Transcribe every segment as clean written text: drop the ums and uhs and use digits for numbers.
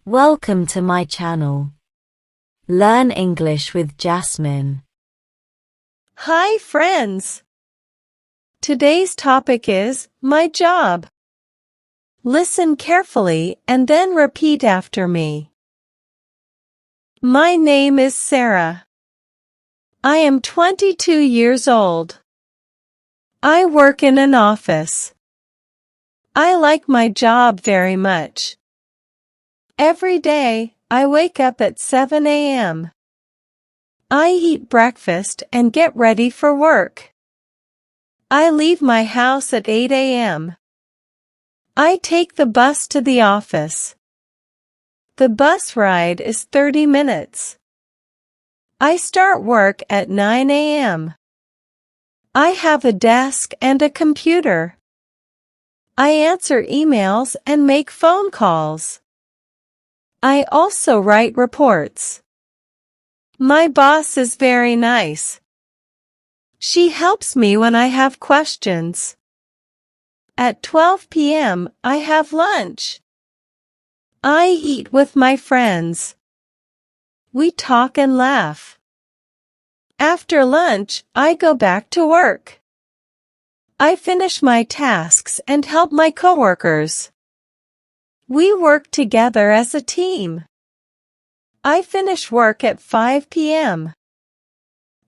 Welcome to my channel. Learn English with Jasmine. Hi friends! Today's topic is my job. Listen carefully and then repeat after me. My name is Sarah. I am 22 years old. I work in an office. I like my job very much. Every day, I wake up at 7 a.m. I eat breakfast and get ready for work. I leave my house at 8 a.m. I take the bus to the office. The bus ride is 30 minutes. I start work at 9 a.m. I have a desk and a computer. I answer emails and make phone calls. I also write reports. My boss is very nice. She helps me when I have questions. At 12 p.m. I have lunch. I eat with my friends. We talk and laugh. After lunch, I go back to work. I finish my tasks and help my coworkers. We work together as a team. I finish work at 5 p.m.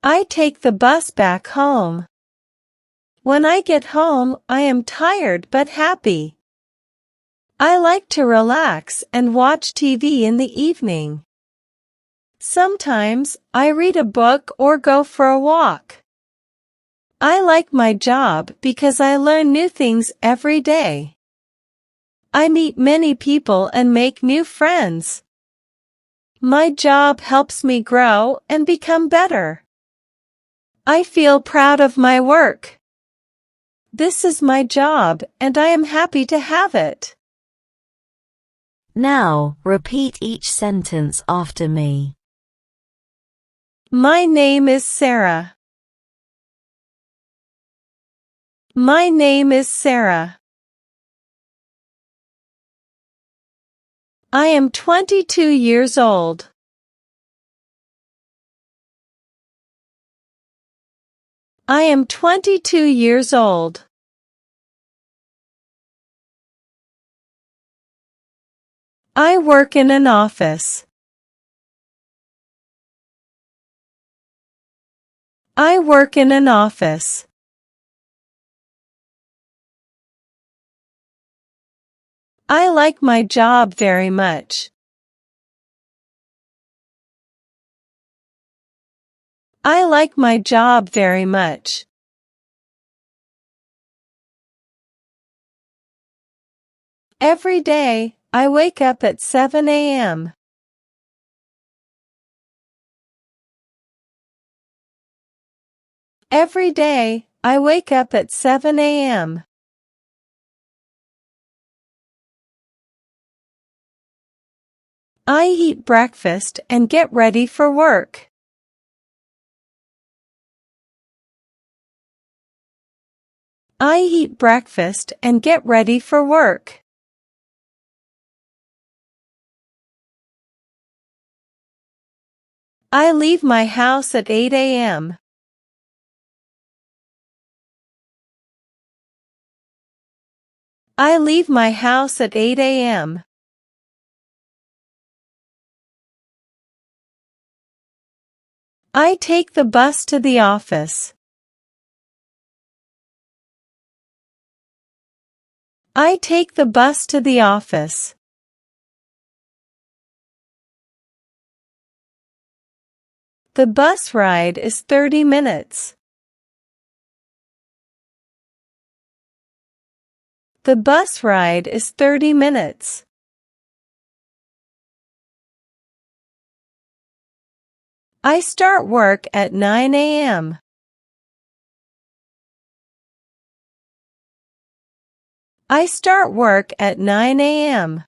I take the bus back home. When I get home, I am tired but happy. I like to relax and watch TV in the evening. Sometimes I read a book or go for a walk. I like my job because I learn new things every day. I meet many people and make new friends. My job helps me grow and become better. I feel proud of my work. This is my job and I am happy to have it. Now, repeat each sentence after me. My name is Sarah. My name is Sarah. I am 22 years old. I am 22 years old. I work in an office. I work in an office. I like my job very much. I like my job very much. Every day, I wake up at 7 a.m. Every day, I wake up at 7 a.m. I eat breakfast and get ready for work. I eat breakfast and get ready for work. I leave my house at 8 a.m. I leave my house at 8 a.m. I take the bus to the office. I take the bus to the office. The bus ride is 30 minutes. The bus ride is 30 minutes. I start work at 9 a.m. I start work at 9 a.m.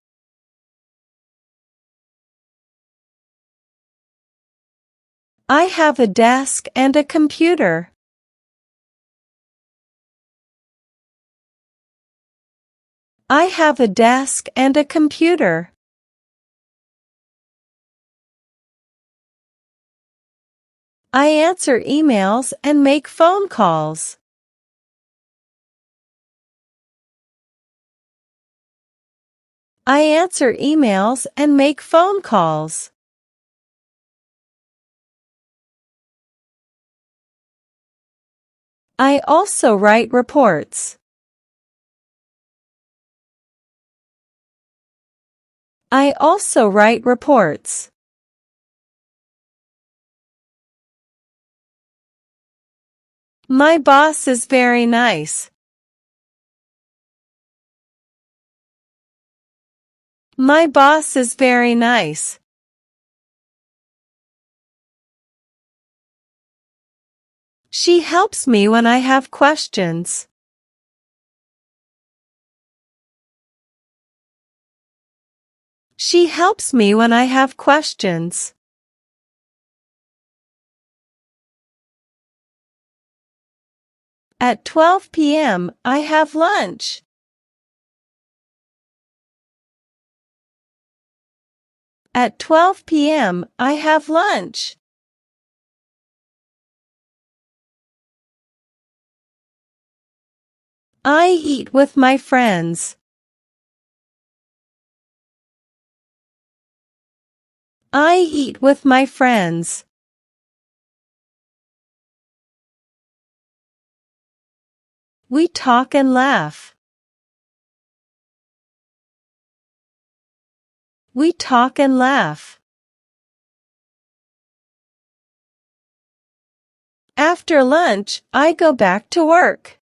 I have a desk and a computer. I have a desk and a computer. I answer emails and make phone calls. I answer emails and make phone calls. I also write reports. I also write reports. My boss is very nice. My boss is very nice. She helps me when I have questions. She helps me when I have questions. At 12 p.m., I have lunch. At 12 p.m., I have lunch. I eat with my friends. I eat with my friends. We talk and laugh. We talk and laugh. After lunch, I go back to work.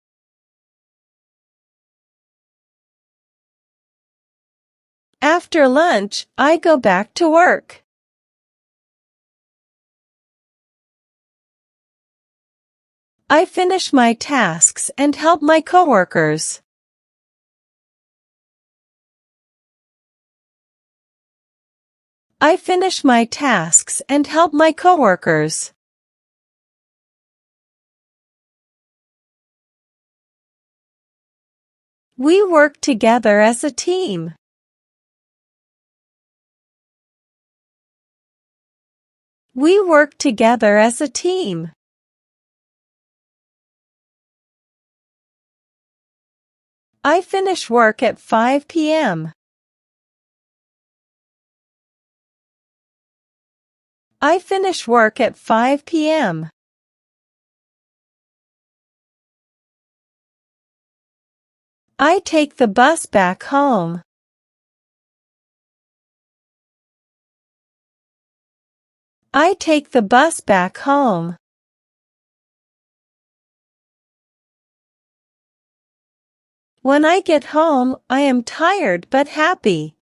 After lunch, I go back to work. I finish my tasks and help my coworkers. I finish my tasks and help my coworkers. We work together as a team. We work together as a team. I finish work at 5 p.m. I finish work at 5 p.m. I take the bus back home. I take the bus back home. When I get home, I am tired but happy.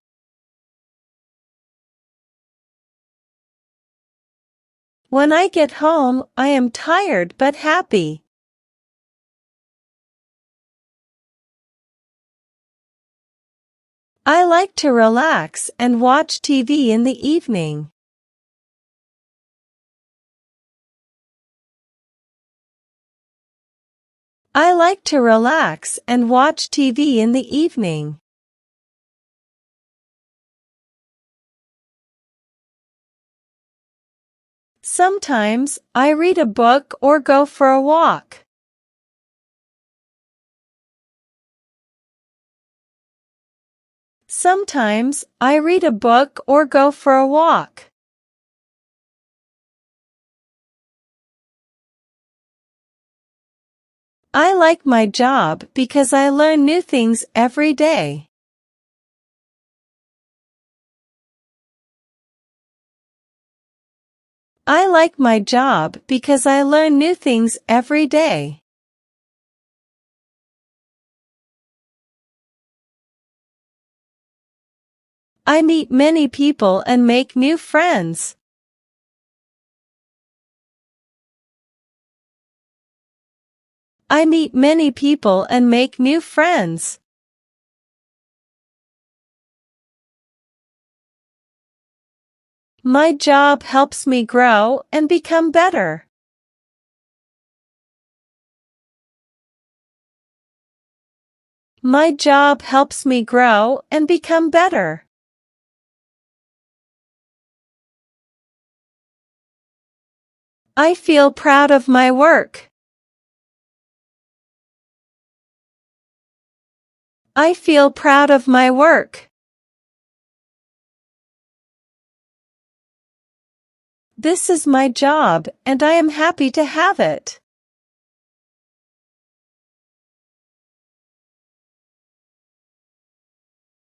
When I get home, I am tired but happy. I like to relax and watch TV in the evening. I like to relax and watch TV in the evening. Sometimes, I read a book or go for a walk. Sometimes, I read a book or go for a walk. I like my job because I learn new things every day. I like my job because I learn new things every day. I meet many people and make new friends. I meet many people and make new friends. My job helps me grow and become better. My job helps me grow and become better. I feel proud of my work. I feel proud of my work. This is my job, and I am happy to have it.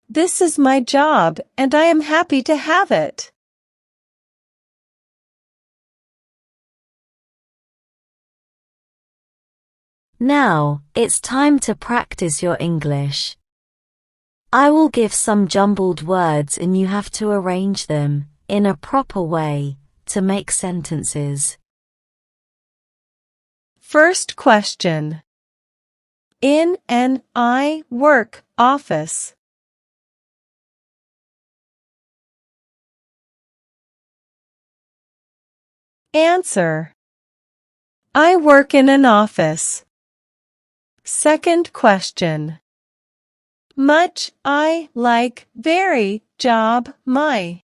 This is my job, and I am happy to have it. Now, it's time to practice your English. I will give some jumbled words and you have to arrange them, in a proper way, to make sentences. First question. In an I work office. Answer. I work in an office. Second question. Much I like very job my.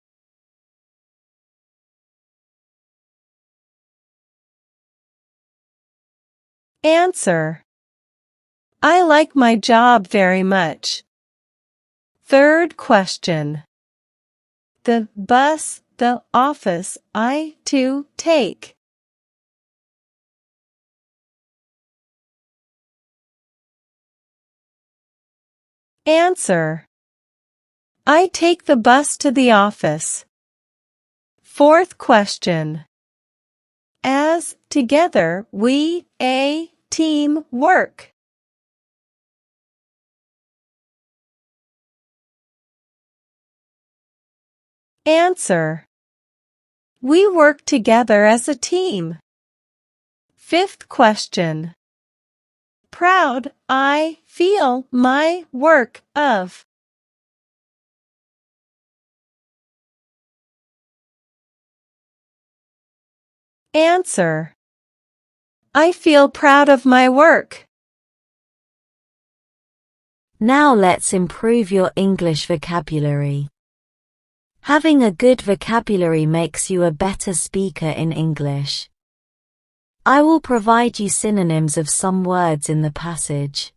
Answer. I like my job very much. Third question. The bus the office I to take. Answer. I take the bus to the office. Fourth question. As together we a team work. Answer. We work together as a team. Fifth question. Proud I feel my work of. Answer. I feel proud of my work. Now let's improve your English vocabulary. Having a good vocabulary makes you a better speaker in English. I will provide you synonyms of some words in the passage.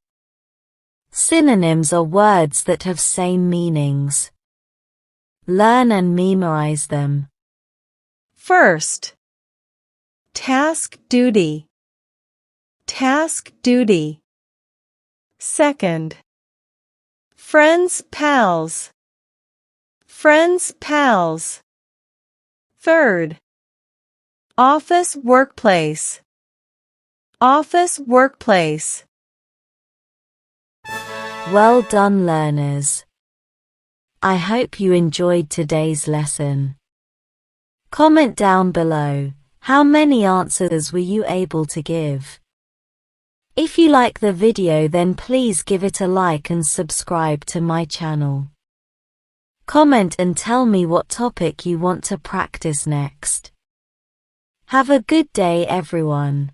Synonyms are words that have same meanings. Learn and memorize them. First. Task duty. Task duty. Second. Friends pals. Friends pals. Third. Office workplace. Office workplace. Well done, learners. I hope you enjoyed today's lesson. Comment down below, how many answers were you able to give? If you like the video, then please give it a like and subscribe to my channel. Comment and tell me what topic you want to practice next. Have a good day, everyone.